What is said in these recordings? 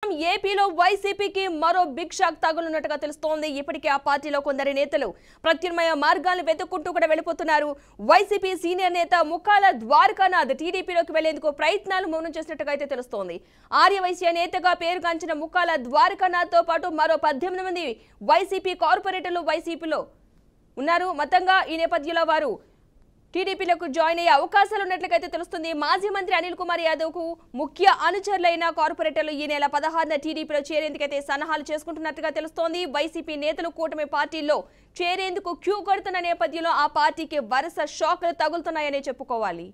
ఏపీలో వైసీపీకి మరో బిగ్ షాక్ తగులున్నట్టుగా తెలుస్తోంది. ఇప్పటికే ఆ పార్టీలో కొందరు నేతలు ప్రత్యామ్నాయ మార్గాలను వెతుక్కుంటూ కూడా వెళ్ళిపోతున్నారు. వైసీపీ సీనియర్ నేత ముక్కాల ద్వారకానాథ్ టీడీపీలోకి వెళ్లేందుకు ప్రయత్నాలు మౌనం చేసినట్టుగా అయితే తెలుస్తోంది. ఆర్యవైశ్య నేతగా పేరుగాంచిన ముక్కాల ద్వారకానాథ్ తో పాటు మరో 18 మంది వైసీపీ కార్పొరేటర్లు వైసీపీలో ఉన్నారు. మొత్తంగా ఈ నేపథ్యంలో వారు టీడీపీలకు జాయిన్ అయ్యే అవకాశాలు ఉన్నట్లుగా తెలుస్తుంది. మాజీ మంత్రి అనిల్ కుమార్ యాదవ్ కు ముఖ్య అనుచరులైన కార్పొరేటర్లు ఈ నెల 16న టీడీపీలో చేరేందుకైతే సన్నాహాలు చేసుకుంటున్నట్టుగా తెలుస్తోంది. వైసీపీ నేతలు కూటమి పార్టీల్లో చేరేందుకు క్యూ కడుతున్న నేపథ్యంలో ఆ పార్టీకి వరుస షాక్లు తగులుతున్నాయనే చెప్పుకోవాలి.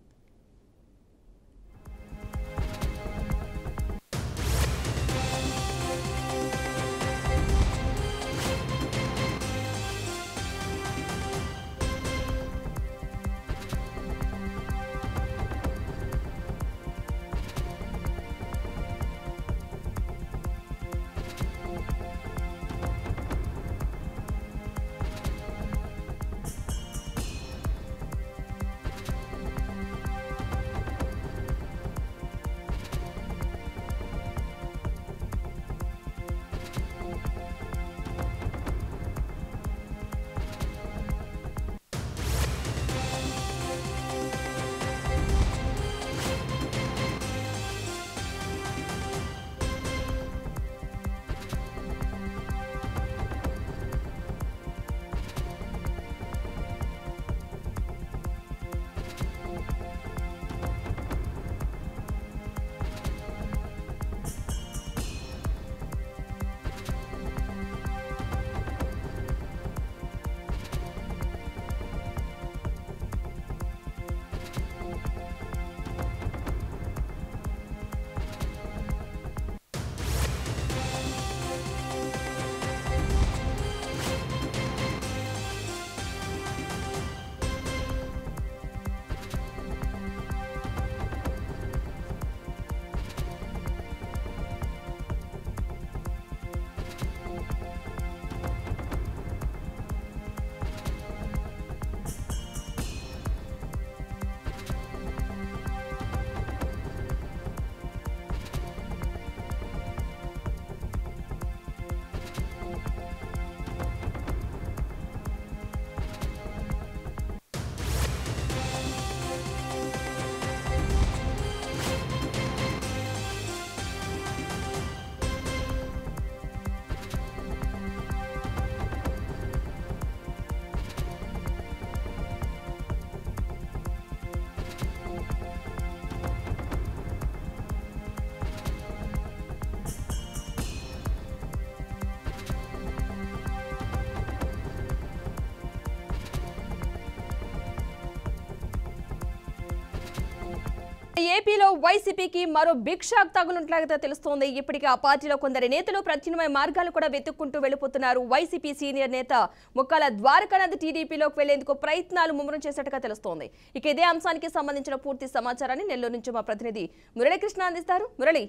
ఏపీలో వైసీపీకి మరో బిగ్ షాక్ తగులున్నట్లుగా తెలుస్తోంది. ఇప్పటికే ఆ పార్టీలో కొందరు నేతలు ప్రత్యామ్నాయ మార్గాలు కూడా వెతుక్కుంటూ వెళ్ళిపోతున్నారు. వైసీపీ సీనియర్ నేత ముక్కాల ద్వారకానాథ్ టీడీపీలోకి వెళ్లేందుకు ప్రయత్నాలు ముమ్మరం చేసినట్టుగా తెలుస్తోంది. ఇక ఇదే అంశానికి సంబంధించిన పూర్తి సమాచారాన్ని నెల్లూరు నుంచి మా ప్రతినిధి మురళీకృష్ణ అందిస్తారు. మురళి,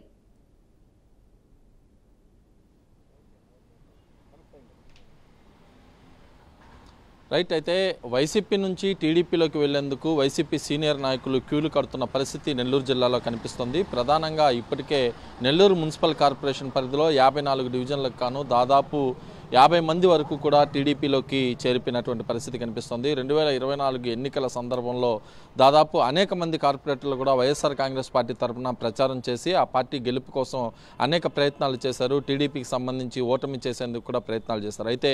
రైట్. అయితే వైసీపీ నుంచి టీడీపీలోకి వెళ్లేందుకు వైసీపీ సీనియర్ నాయకులు క్యూలు కడుతున్న పరిస్థితి నెల్లూరు జిల్లాలో కనిపిస్తుంది. ప్రధానంగా ఇప్పటికే నెల్లూరు మున్సిపల్ కార్పొరేషన్ పరిధిలో 54 డివిజన్లకు గాను దాదాపు 50 మంది వరకు కూడా టీడీపీలోకి చేరిపోయినటువంటి పరిస్థితి కనిపిస్తుంది. 2024 ఎన్నికల సందర్భంలో దాదాపు అనేక మంది కార్పొరేటర్లు కూడా వైఎస్ఆర్ కాంగ్రెస్ పార్టీ తరఫున ప్రచారం చేసి ఆ పార్టీ గెలుపు కోసం అనేక ప్రయత్నాలు చేశారు. టీడీపీకి సంబంధించి ఓటమి చేసేందుకు కూడా ప్రయత్నాలు చేశారు. అయితే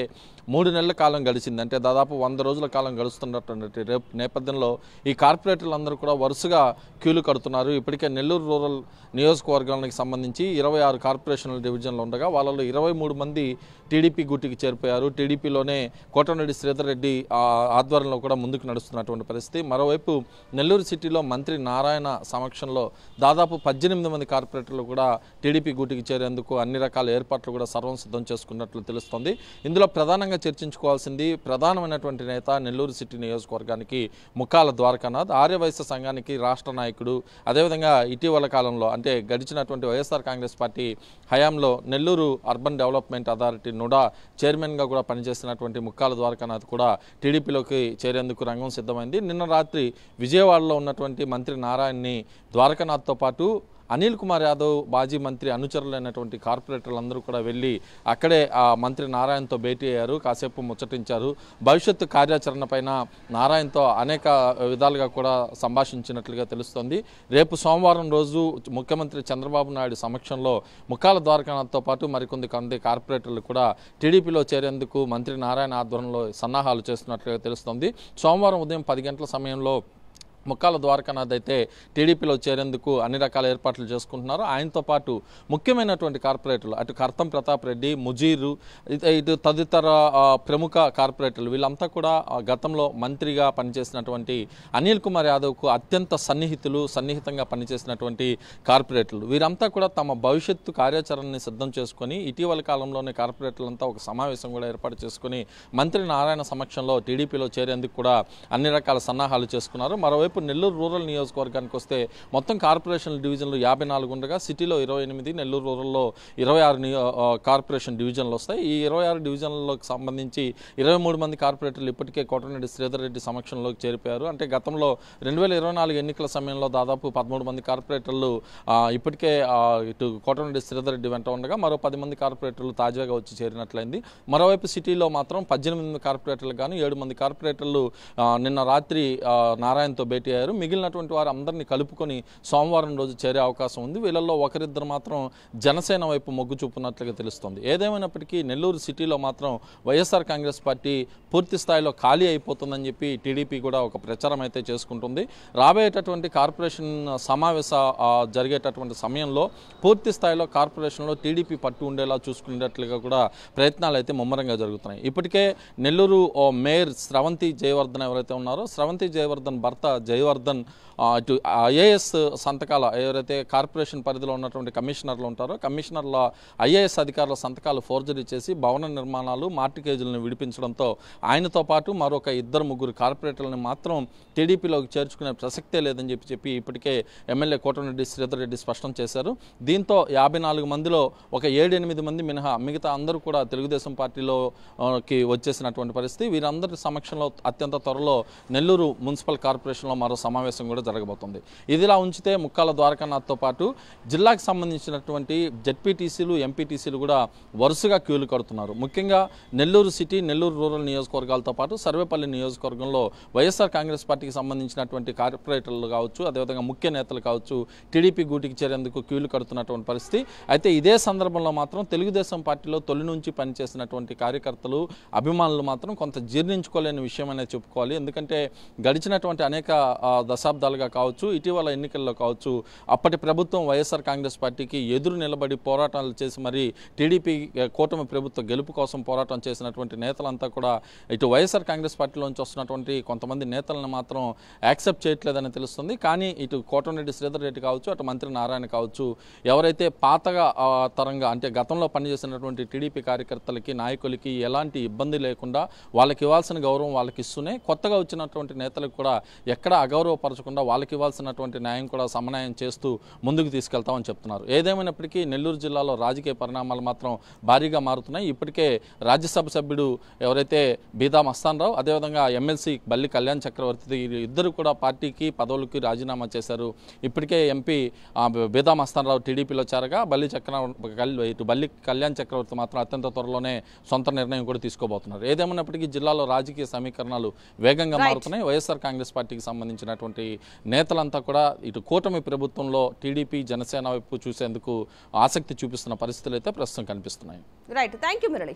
3 నెలల కాలం గడిచింది. అంటే దాదాపు 100 రోజుల కాలం గడుస్తున్నటువంటి నేపథ్యంలో ఈ కార్పొరేటర్లందరూ కూడా వరుసగా క్యూలు కడుతున్నారు. ఇప్పటికే నెల్లూరు రూరల్ నియోజకవర్గానికి సంబంధించి 26 కార్పొరేషనల్ డివిజన్లు ఉండగా వాళ్ళలో 23 మంది టీడీపీ గూటికి చేరిపోయారు. టీడీపీలోనే కోటమిరెడ్డి శ్రీధర్ రెడ్డి ఆధ్వర్యంలో కూడా ముందుకు నడుస్తున్నటువంటి పరిస్థితి. మరోవైపు నెల్లూరు సిటీలో మంత్రి నారాయణ సమక్షంలో దాదాపు 18 మంది కార్పొరేటర్లు కూడా టీడీపీ గూటికి చేరేందుకు అన్ని రకాల ఏర్పాట్లు కూడా సర్వం సిద్ధం చేసుకున్నట్లు తెలుస్తోంది. ఇందులో ప్రధానంగా చర్చించుకోవాల్సింది ప్రధానమైనటువంటి నేత నెల్లూరు సిటీ నియోజకవర్గానికి ముక్కాల ద్వారకానాథ్, ఆర్యవైశ్య సంఘానికి రాష్ట్ర నాయకుడు, అదేవిధంగా ఇటీవల కాలంలో అంటే గడిచినటువంటి వైఎస్ఆర్ కాంగ్రెస్ పార్టీ హయాంలో Nellore urban development authority NUDA చైర్మన్గా కూడా పనిచేస్తున్నటువంటి ముక్కాల ద్వారకానాథ్ కూడా టీడీపీలోకి చేరేందుకు రంగం సిద్ధమైంది. నిన్న రాత్రి విజయవాడలో ఉన్నటువంటి మంత్రి నారాయణని ద్వారకానాథ్తో పాటు అనిల్ కుమార్ యాదవ్ మాజీ మంత్రి అనుచరులైనటువంటి కార్పొరేటర్లందరూ కూడా వెళ్ళి అక్కడే ఆ మంత్రి నారాయణతో భేటీ అయ్యారు, కాసేపు ముచ్చటించారు. భవిష్యత్తు కార్యాచరణ పైన నారాయణతో అనేక విధాలుగా కూడా సంభాషించినట్లుగా తెలుస్తోంది. రేపు సోమవారం రోజు ముఖ్యమంత్రి చంద్రబాబు నాయుడు సమక్షంలో ముక్కాల ద్వారకానాథ్తో పాటు మరికొంది కార్పొరేటర్లు కూడా టీడీపీలో చేరేందుకు మంత్రి నారాయణ ఆధ్వర్యంలో సన్నాహాలు చేస్తున్నట్లుగా తెలుస్తోంది. సోమవారం ఉదయం 10 గంటల సమయంలో ముక్కాల ద్వారకానాథ్ అయితే టీడీపీలో చేరేందుకు అన్ని రకాల ఏర్పాట్లు చేసుకుంటున్నారు. ఆయనతో పాటు ముఖ్యమైనటువంటి కార్పొరేటర్లు అటు కర్తం ప్రతాప్ రెడ్డి, ముజీరు, ఇటు తదితర ప్రముఖ కార్పొరేటర్లు వీళ్ళంతా కూడా గతంలో మంత్రిగా పనిచేసినటువంటి అనిల్ కుమార్ యాదవ్కు అత్యంత సన్నిహితంగా పనిచేసినటువంటి కార్పొరేటర్లు వీరంతా కూడా తమ భవిష్యత్తు కార్యాచరణని సిద్ధం చేసుకొని ఇటీవల కాలంలోనే కార్పొరేటర్లంతా ఒక సమావేశం కూడా ఏర్పాటు చేసుకుని మంత్రి నారాయణ సమక్షంలో టీడీపీలో చేరేందుకు కూడా అన్ని రకాల సన్నాహాలు చేసుకున్నారు. మరోవైపు నెల్లూరు రూరల్ నియోజకవర్గానికి వస్తే మొత్తం కార్పొరేషన్ డివిజన్లు 54 ఉండగా సిటీలో 28, నెల్లూరు రూరల్లో 26 కార్పొరేషన్ డివిజన్లు వస్తాయి. ఈ 26 డివిజన్లకు సంబంధించి 23 మంది కార్పొరేటర్లు ఇప్పటికే కోటమిరెడ్డి శ్రీధర్ రెడ్డి సమక్షంలోకి చేరిపోయారు. అంటే గతంలో 2024 ఎన్నికల సమయంలో దాదాపు 13 మంది కార్పొరేటర్లు ఇప్పటికే ఇటు కోటమిరెడ్డి శ్రీధర్ రెడ్డి వెంట ఉండగా మరో 10 మంది కార్పొరేటర్లు తాజాగా వచ్చి చేరినట్లయింది. మరోవైపు సిటీలో మాత్రం 18 మంది కార్పొరేటర్లు గాను 7 మంది కార్పొరేటర్లు నిన్న రాత్రి నారాయణతో భేటీ అయ్యారు. మిగిలినటువంటి వారు అందరినీ కలుపుకొని సోమవారం రోజు చేరే అవకాశం ఉంది. వీళ్ళల్లో ఒకరిద్దరు మాత్రం జనసేన వైపు మొగ్గు చూపున్నట్లుగా తెలుస్తోంది. ఏదేమైనప్పటికీ నెల్లూరు సిటీలో మాత్రం వైఎస్ఆర్ కాంగ్రెస్ పార్టీ పూర్తి స్థాయిలో ఖాళీ అయిపోతుందని చెప్పి టీడీపీ కూడా ఒక ప్రచారం అయితే చేసుకుంటుంది. రాబోయేటటువంటి కార్పొరేషన్ సమావేశ జరిగేటటువంటి సమయంలో పూర్తి స్థాయిలో కార్పొరేషన్లో టీడీపీ పట్టు ఉండేలా చూసుకునేటట్లుగా కూడా ప్రయత్నాలు అయితే ముమ్మరంగా జరుగుతున్నాయి. ఇప్పటికే నెల్లూరు మేయర్ స్రవంతి జయవర్ధన్ ఎవరైతే ఉన్నారో స్రవంతి జయవర్ధన్ భర్త జయవర్ధన్ ఇటు ఐఏఎస్ సంతకాల ఎవరైతే కార్పొరేషన్ పరిధిలో ఉన్నటువంటి కమిషనర్లు ఉంటారో కమిషనర్ల ఐఏఎస్ అధికారుల సంతకాలు ఫోర్జరీ చేసి భవన నిర్మాణాలు మార్టిగేజీలను విడిపించడంతో ఆయనతో పాటు మరొక 2-3 కార్పొరేటర్లను మాత్రం టీడీపీలోకి చేర్చుకునే ప్రసక్తే లేదని చెప్పి ఇప్పటికే ఎమ్మెల్యే కోటమిరెడ్డి శ్రీధర్ రెడ్డి స్పష్టం చేశారు. దీంతో 54 మందిలో ఒక 7-8 మంది మినహా మిగతా అందరూ కూడా తెలుగుదేశం పార్టీలోకి వచ్చేసినటువంటి పరిస్థితి. వీరందరి సమక్షంలో అత్యంత త్వరలో నెల్లూరు మున్సిపల్ కార్పొరేషన్లో మరో సమావేశం కూడా జరగబోతుంది. ఇదిలా ఉంచితే ముక్కాల ద్వారకానాథ్తో పాటు జిల్లాకు సంబంధించినటువంటి జెడ్పీటీసీలు, ఎంపీటీసీలు కూడా వరుసగా క్యూలు కడుతున్నారు. ముఖ్యంగా నెల్లూరు సిటీ, నెల్లూరు రూరల్ నియోజకవర్గాలతో పాటు సర్వేపల్లి నియోజకవర్గంలో వైఎస్ఆర్ కాంగ్రెస్ పార్టీకి సంబంధించినటువంటి కార్పొరేటర్లు కావచ్చు, అదేవిధంగా ముఖ్య నేతలు కావచ్చు టీడీపీ గూటికి చేరేందుకు క్యూలు కడుతున్నటువంటి పరిస్థితి. అయితే ఇదే సందర్భంలో మాత్రం తెలుగుదేశం పార్టీలో తొలి నుంచి పనిచేసినటువంటి కార్యకర్తలు, అభిమానులు మాత్రం కొంత జీర్ణించుకోలేని విషయం అనేది చెప్పుకోవాలి. ఎందుకంటే గడిచినటువంటి అనేక దశాబ్దాలుగా కావచ్చు, ఇటీవల ఎన్నికల్లో కావచ్చు, అప్పటి ప్రభుత్వం వైఎస్ఆర్ కాంగ్రెస్ పార్టీకి ఎదురు నిలబడి పోరాటాలు చేసి మరి టీడీపీ కూటమి ప్రభుత్వ గెలుపు కోసం పోరాటం చేసినటువంటి నేతలంతా కూడా ఇటు వైఎస్ఆర్ కాంగ్రెస్ పార్టీలోంచి వస్తున్నటువంటి కొంతమంది నేతలను మాత్రం యాక్సెప్ట్ చేయట్లేదని తెలుస్తుంది. కానీ ఇటు కోటమిరెడ్డి శ్రీధర్ రెడ్డి కావచ్చు, అటు మంత్రి నారాయణ కావచ్చు, ఎవరైతే పాతగా తరంగా అంటే గతంలో పనిచేసినటువంటి టీడీపీ కార్యకర్తలకి, నాయకులకి ఎలాంటి ఇబ్బంది లేకుండా వాళ్ళకి ఇవ్వాల్సిన గౌరవం వాళ్ళకి ఇస్తూనే కొత్తగా వచ్చినటువంటి నేతలకు కూడా ఎక్కడ అగౌరవపరచకుండా వాళ్ళకి ఇవ్వాల్సినటువంటి న్యాయం కూడా సమన్వయం చేస్తూ ముందుకు తీసుకెళ్తామని చెప్తున్నారు. ఏదేమైనప్పటికీ నెల్లూరు జిల్లాలో రాజకీయ పరిణామాలు మాత్రం భారీగా మారుతున్నాయి. ఇప్పటికే రాజ్యసభ సభ్యుడు ఎవరైతే బీదా మస్తాన్ రావు, అదేవిధంగా ఎమ్మెల్సీ బల్లి కళ్యాణ్ చక్రవర్తి ఇద్దరు కూడా పార్టీకి పదవులకి రాజీనామా చేశారు. ఇప్పటికే ఎంపీ బీదా మస్తాన్ రావు టీడీపీలో చేరగా బల్లి కళ్యాణ్ చక్రవర్తి మాత్రం అత్యంత త్వరలోనే సొంత నిర్ణయం కూడా తీసుకోబోతున్నారు. ఏదేమైనప్పటికీ జిల్లాలో రాజకీయ సమీకరణాలు వేగంగా మారుతున్నాయి. వైఎస్ఆర్ కాంగ్రెస్ పార్టీకి సంబంధించినటువంటి నేతలంతా కూడా ఇటు కూటమి ప్రభుత్వంలో టీడీపీ, జనసేన వైపు చూసేందుకు ఆసక్తి చూపిస్తున్న పరిస్థితులు అయితే ప్రస్తుతం కనిపిస్తున్నాయి. Right, thank you Murali.